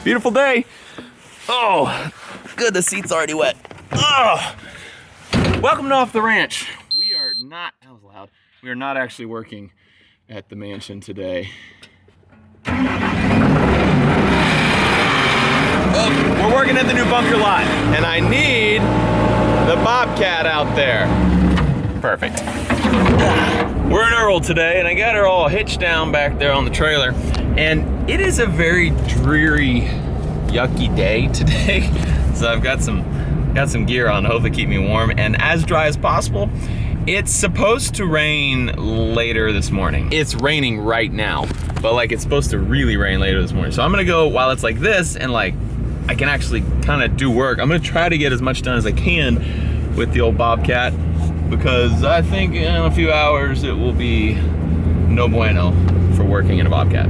Beautiful day. Oh, good, the seat's already wet. Oh. Welcome to Off the Ranch. We are not, that was loud. We are not actually working at the mansion today. Oh, we're working at the new bunker lot, and I need the Bobcat out there. Perfect. We're in Earl today, and I got her all hitched down back there on the trailer, and it is a very dreary, yucky day today. So I've got some gear on to hopefully keep me warm and as dry as possible. It's supposed to rain later this morning. It's raining right now, but like it's supposed to really rain later this morning. So I'm gonna go while it's like this and like I can actually kind of do work. I'm gonna try to get as much done as I can with the old Bobcat, because I think in a few hours it will be no bueno for working in a Bobcat.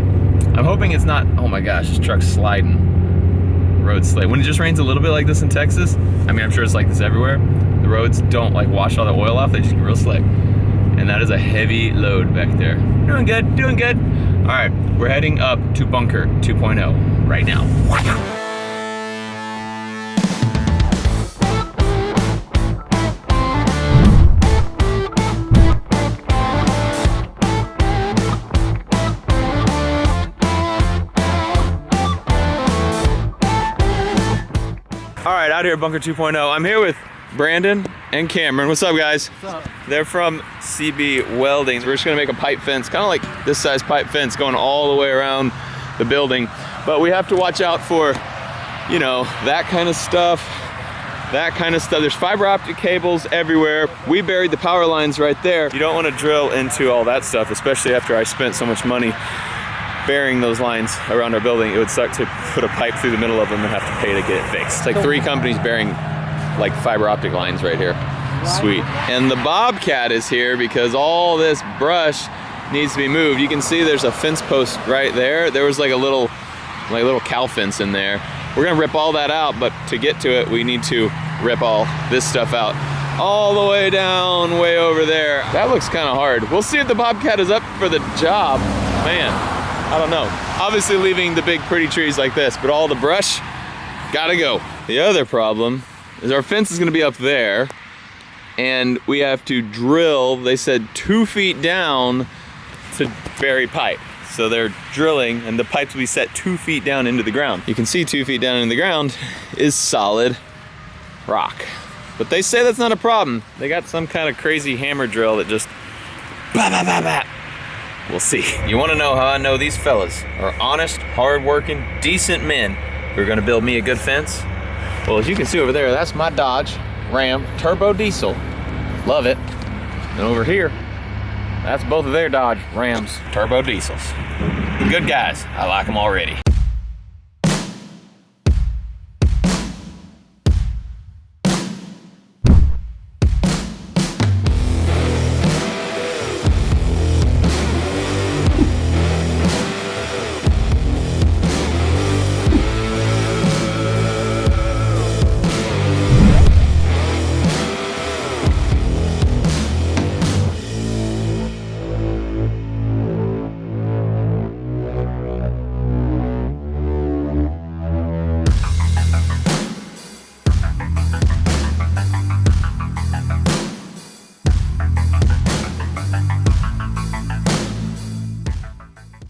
I'm hoping it's not, oh my gosh, this truck's sliding. Road slide. When it just rains a little bit like this in Texas, I mean, I'm sure it's like this everywhere, the roads don't like wash all the oil off, they just get real slick. And that is a heavy load back there. Doing good, doing good. All right, we're heading up to Bunker 2.0 right now. All right, out here at Bunker 2.0. I'm here with Brandon and Cameron. What's up, guys? What's up? They're from CB Welding. We're just gonna make a pipe fence, kind of like this size pipe fence going all the way around the building. But we have to watch out for, you know, that kind of stuff. There's fiber optic cables everywhere. We buried the power lines right there. You don't wanna drill into all that stuff, especially after I spent so much money burying those lines around our building. It would suck to put a pipe through the middle of them and have to pay to get it fixed. It's like 3 companies burying like fiber optic lines right here. Sweet. And the Bobcat is here because all this brush needs to be moved. You can see there's a fence post right there. There was like a little cow fence in there. We're gonna rip all that out, but to get to it, we need to rip all this stuff out. All the way down, way over there. That looks kind of hard. We'll see if the Bobcat is up for the job. Man, I don't know. Obviously leaving the big pretty trees like this, but all the brush, gotta go. The other problem is our fence is gonna be up there, and we have to drill, they said 2 feet down to bury pipe. So they're drilling, and the pipes will be set 2 feet down into the ground. You can see 2 feet down in the ground is solid rock. But they say that's not a problem. They got some kind of crazy hammer drill that just bah, bah, bah, bah. We'll see. You wanna know how I know these fellas are honest, hard-working, decent men who are gonna build me a good fence? Well, as you can see over there, that's my Dodge Ram turbo diesel. Love it. And over here, that's both of their Dodge Rams turbo diesels. Good guys, I like them already.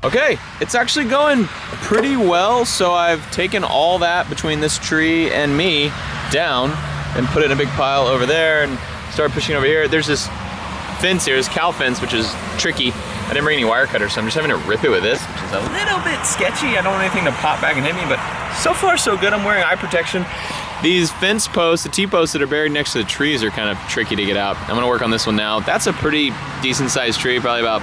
Okay, it's actually going pretty well. So I've taken all that between this tree and me down and put it in a big pile over there and started pushing over here. There's this fence here, this cow fence, which is tricky. I didn't bring any wire cutters, so I'm just having to rip it with this, which is a little bit sketchy. I don't want anything to pop back and hit me, but so far so good. I'm wearing eye protection. These fence posts, the T-posts that are buried next to the trees are kind of tricky to get out. I'm gonna work on this one now. That's a pretty decent sized tree, probably about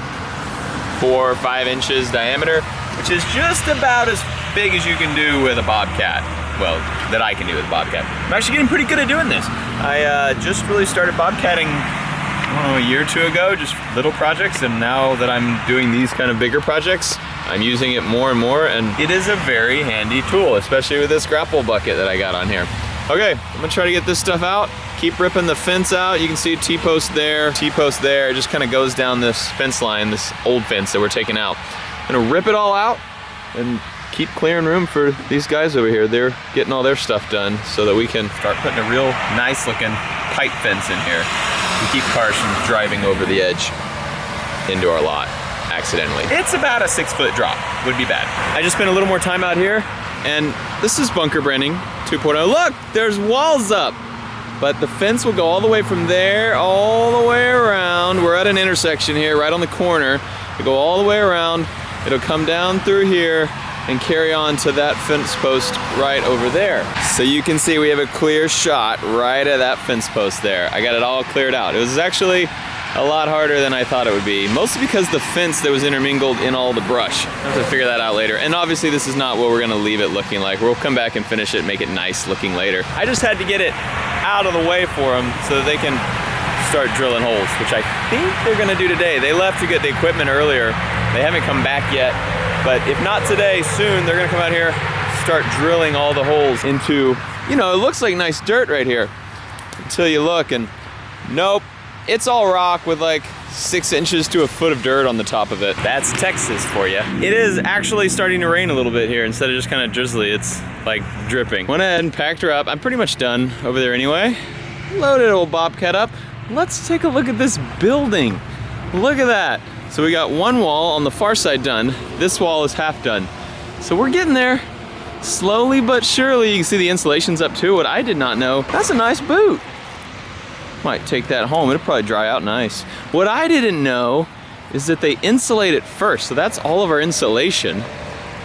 4 or 5 inches diameter, which is just about as big as you can do with a Bobcat. Well, that I can do with a Bobcat. I'm actually getting pretty good at doing this. I just really started Bobcatting, I don't know, a year or 2 ago, just little projects, and now that I'm doing these kind of bigger projects, I'm using it more and more, and it is a very handy tool, especially with this grapple bucket that I got on here. Okay, I'm gonna try to get this stuff out, keep ripping the fence out. You can see a T-post there, T-post there. It just kind of goes down this fence line, this old fence that we're taking out. I'm gonna rip it all out and keep clearing room for these guys over here. They're getting all their stuff done so that we can start putting a real nice looking pipe fence in here to keep cars from driving over the edge into our lot accidentally. It's about a 6-foot drop, would be bad. I just spent a little more time out here, and this is bunker branding 2.0. Look, there's walls up, but the fence will go all the way from there, all the way around. We're at an intersection here, right on the corner. It'll go all the way around. It'll come down through here and carry on to that fence post right over there. So you can see we have a clear shot right at that fence post there. I got it all cleared out. It was actually a lot harder than I thought it would be, mostly because the fence that was intermingled in all the brush. I'll have to figure that out later. And obviously this is not what we're gonna leave it looking like. We'll come back and finish it, make it nice looking later. I just had to get it out of the way for them so that they can start drilling holes, which I think they're gonna do today. They left to get the equipment earlier. They haven't come back yet, but if not today, soon they're gonna come out here, start drilling all the holes into, you know, it looks like nice dirt right here until you look, and nope, it's all rock with like 6 inches to a foot of dirt on the top of it. That's Texas for you. It is actually starting to rain a little bit here instead of just kind of drizzly. It's like dripping. Went ahead and packed her up. I'm pretty much done over there anyway. Loaded old Bobcat up. Let's take a look at this building. Look at that. So we got one wall on the far side done. This wall is half done. So we're getting there. Slowly but surely. You can see the insulation's up too. What I did not know, that's a nice boot. Might take that home, it'll probably dry out nice. What I didn't know is that they insulate it first, so that's all of our insulation.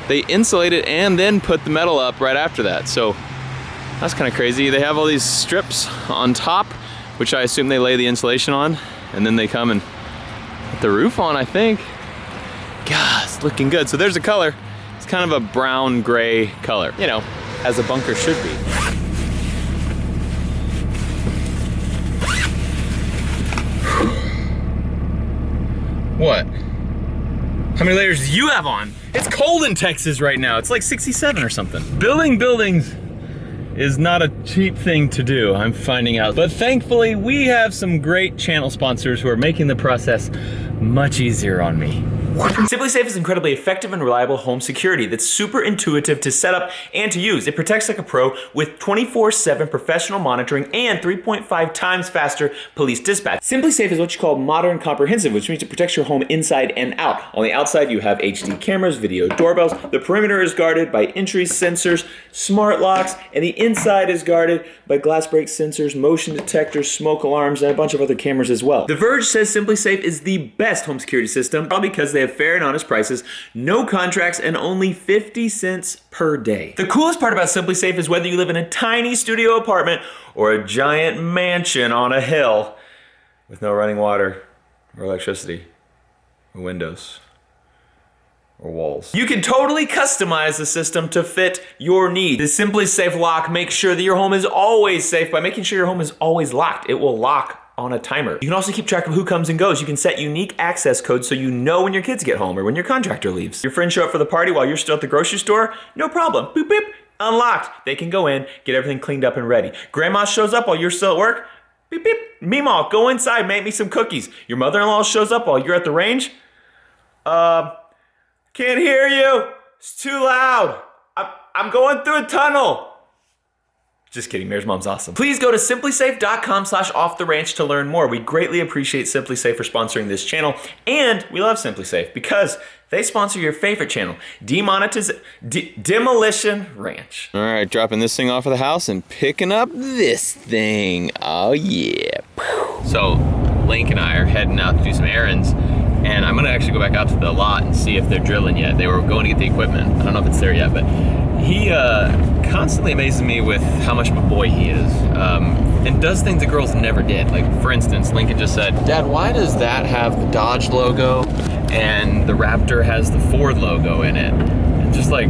They insulate it and then put the metal up right after that, so that's kind of crazy. They have all these strips on top, which I assume they lay the insulation on, and then they come and put the roof on, I think. God, it's looking good. So there's a color. It's kind of a brown gray color, you know, as a bunker should be. What? How many layers do you have on? It's cold in Texas right now. It's like 67 or something. Building buildings is not a cheap thing to do, I'm finding out. But thankfully, we have some great channel sponsors who are making the process much easier on me. SimpliSafe is incredibly effective and reliable home security that's super intuitive to set up and to use. It protects like a pro with 24/7 professional monitoring and 3.5 times faster police dispatch. SimpliSafe is what you call modern comprehensive, which means it protects your home inside and out. On the outside, you have HD cameras, video doorbells. The perimeter is guarded by entry sensors, smart locks, and the inside is guarded by glass break sensors, motion detectors, smoke alarms, and a bunch of other cameras as well. The Verge says SimpliSafe is the best home security system, probably because they have fair and honest prices, no contracts, and only 50 cents per day. The coolest part about SimpliSafe is whether you live in a tiny studio apartment or a giant mansion on a hill with no running water or electricity or windows or walls. You can totally customize the system to fit your needs. The SimpliSafe lock makes sure that your home is always safe by making sure your home is always locked. It will lock on a timer. You can also keep track of who comes and goes. You can set unique access codes so you know when your kids get home or when your contractor leaves. Your friends show up for the party while you're still at the grocery store? No problem. Boop, boop. Unlocked. They can go in, get everything cleaned up and ready. Grandma shows up while you're still at work? Beep, beep. Meemaw, go inside, make me some cookies. Your mother-in-law shows up while you're at the range? Can't hear you. It's too loud. I'm going through a tunnel. Just kidding, Mayor's mom's awesome. Please go to simplisafe.com/offtheranch to learn more. We greatly appreciate SimpliSafe for sponsoring this channel, and we love SimpliSafe because they sponsor your favorite channel, Demolition Ranch. All right, dropping this thing off of the house and picking up this thing. Oh yeah. So Link and I are heading out to do some errands, and I'm gonna actually go back out to the lot and see if they're drilling yet. They were going to get the equipment. I don't know if it's there yet, but he constantly amazes me with how much of a boy he is, and does things that girls never did. Like, for instance, Lincoln just said, "Dad, why does that have the Dodge logo and the Raptor has the Ford logo in it?" And just like,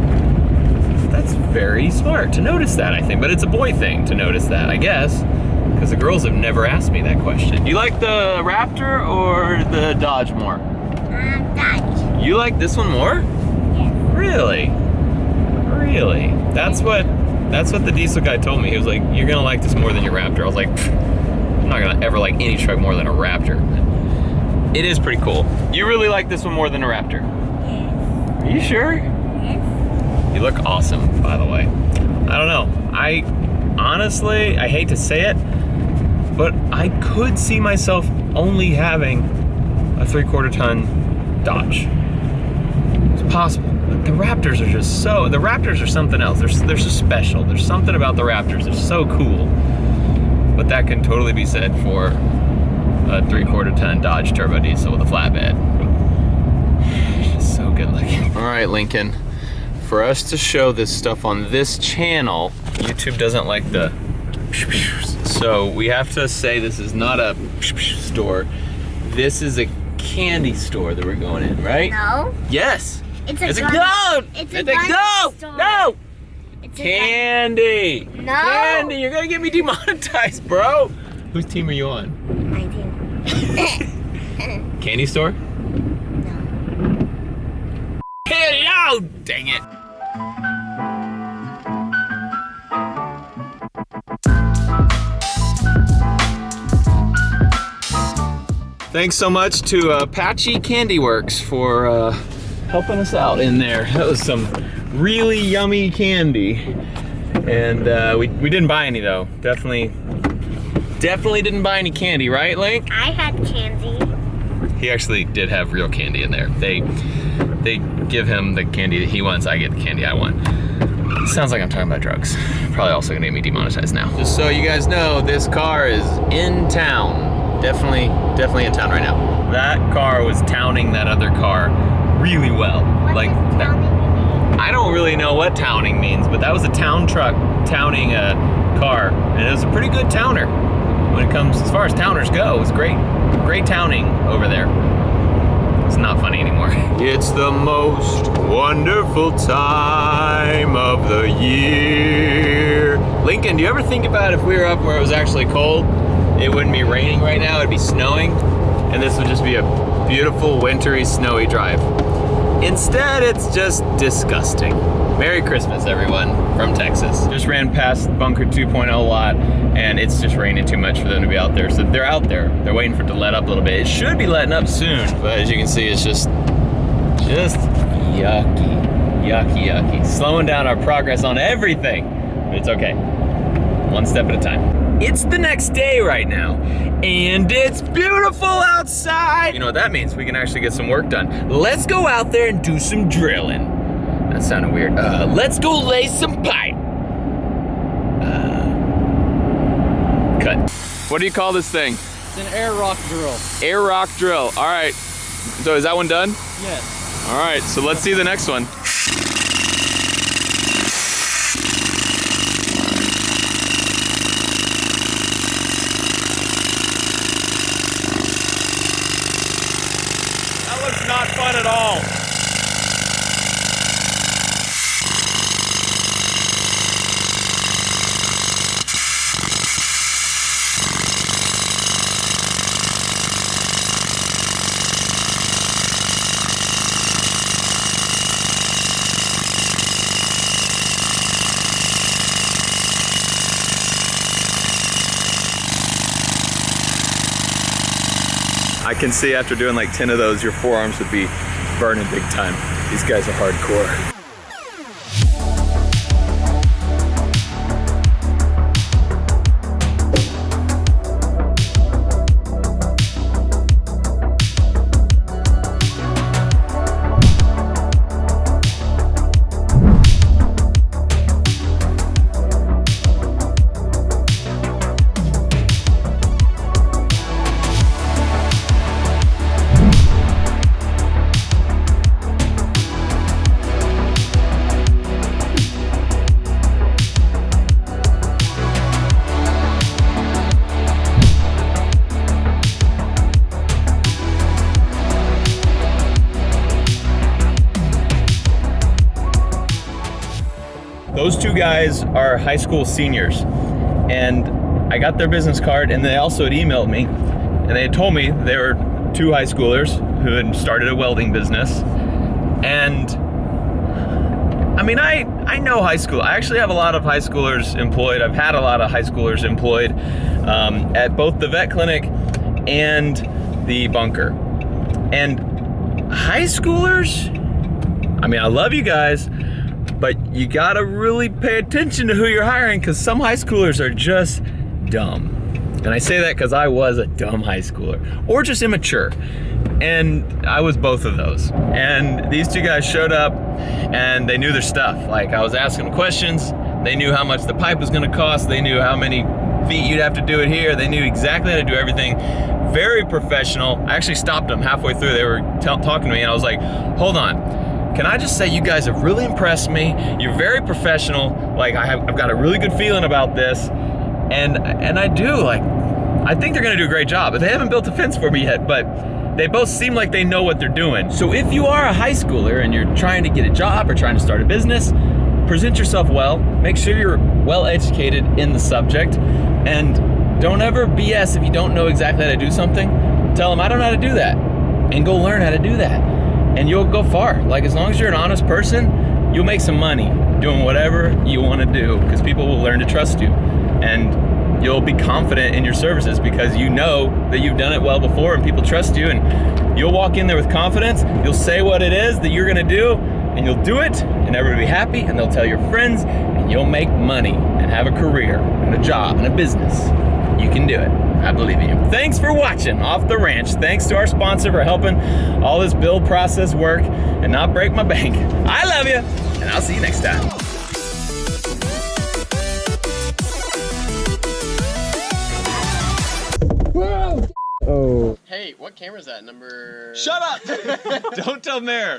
that's very smart to notice that, I think. But it's a boy thing to notice that, I guess, because the girls have never asked me that question. Do you like the Raptor or the Dodge more? Dodge. You like this one more? Yes. Really? Really? That's what the diesel guy told me. He was like, "You're gonna like this more than your Raptor." I was like, I'm not gonna ever like any truck more than a Raptor. It is pretty cool. You really like this one more than a Raptor? Yes. Are you sure? Yes. You look awesome, by the way. I don't know. Honestly, I hate to say it, but I could see myself only having a 3/4 ton Dodge. It's possible. But the Raptors are just the Raptors are something else. They're just special. There's something about the Raptors. They're so cool. But that can totally be said for a 3/4 ton Dodge turbo diesel with a flatbed. Just so good looking. All right, Lincoln. For us to show this stuff on this channel, YouTube doesn't like the so we have to say this is not a store. This is a candy store that we're going in, right? No. Yes. It's a goat. It's a goat. store. No. It's Candy. No. Candy. You're gonna get me demonetized, bro. Whose team are you on? My team. Candy store? No. Hello. Dang it. Thanks so much to Apache Candy Works for helping us out in there. That was some really yummy candy. And we didn't buy any though. Definitely didn't buy any candy, right, Link? I had candy. He actually did have real candy in there. They give him the candy that he wants, I get the candy I want. Sounds like I'm talking about drugs. Probably also gonna get me demonetized now. Just so you guys know, this car is in town. Definitely in town right now. That car was towning that other car really well. What does towning mean? I don't really know what towning means, but that was a town truck towning a car, and it was a pretty good towner. When it comes, as far as towners go, it was great towning over there. It's not funny anymore. It's the most wonderful time of the year. Lincoln, do you ever think about if we were up where it was actually cold? It wouldn't be raining right now, it'd be snowing, and this would just be a beautiful, wintry, snowy drive. Instead, it's just disgusting. Merry Christmas, everyone, from Texas. Just ran past Bunker 2.0 lot, and it's just raining too much for them to be out there. So they're out there. They're waiting for it to let up a little bit. It should be letting up soon, but as you can see, it's just yucky. Slowing down our progress on everything, but it's okay. One step at a time. It's the next day right now, and it's beautiful outside. You know what that means? We can actually get some work done. Let's go out there and do some drilling. That sounded weird. Let's go lay some pipe. Cut. What do you call this thing? It's an air rock drill. Air rock drill. All right. So is that one done? Yes. All right, so let's see the next one. Not fun at all. I can see after doing like 10 of those, your forearms would be burning big time. These guys are hardcore. Those two guys are high school seniors, and I got their business card, and they also had emailed me, and they had told me they were two high schoolers who had started a welding business. And I mean, I know high school. I actually have a lot of high schoolers employed. I've had a lot of high schoolers employed at both the vet clinic and the bunker. And high schoolers, I mean, I love you guys, but you gotta really pay attention to who you're hiring, because some high schoolers are just dumb. And I say that because I was a dumb high schooler, or just immature. And I was both of those. And these two guys showed up and they knew their stuff. Like, I was asking them questions, they knew how much the pipe was gonna cost, they knew how many feet you'd have to do it here, they knew exactly how to do everything. Very professional. I actually stopped them halfway through. They were talking to me and I was like, hold on. Can I just say you guys have really impressed me? You're very professional. Like, I've got a really good feeling about this. And I do, like, I think they're gonna do a great job. But they haven't built a fence for me yet, but they both seem like they know what they're doing. So if you are a high schooler and you're trying to get a job or trying to start a business, present yourself well, make sure you're well educated in the subject, and don't ever BS if you don't know exactly how to do something. Tell them, I don't know how to do that, and go learn how to do that. And you'll go far. Like, as long as you're an honest person, you'll make some money doing whatever you want to do, because people will learn to trust you. And you'll be confident in your services because you know that you've done it well before and people trust you, and you'll walk in there with confidence. You'll say what it is that you're gonna do, and you'll do it, and everybody will be happy, and they'll tell your friends, and you'll make money and have a career and a job and a business. You can do it. I believe in you. Thanks for watching Off the Ranch. Thanks to our sponsor for helping all this build process work and not break my bank. I love you, and I'll see you next time. Oh. Hey, what camera is that? Number... Shut up! Don't tell Mayor.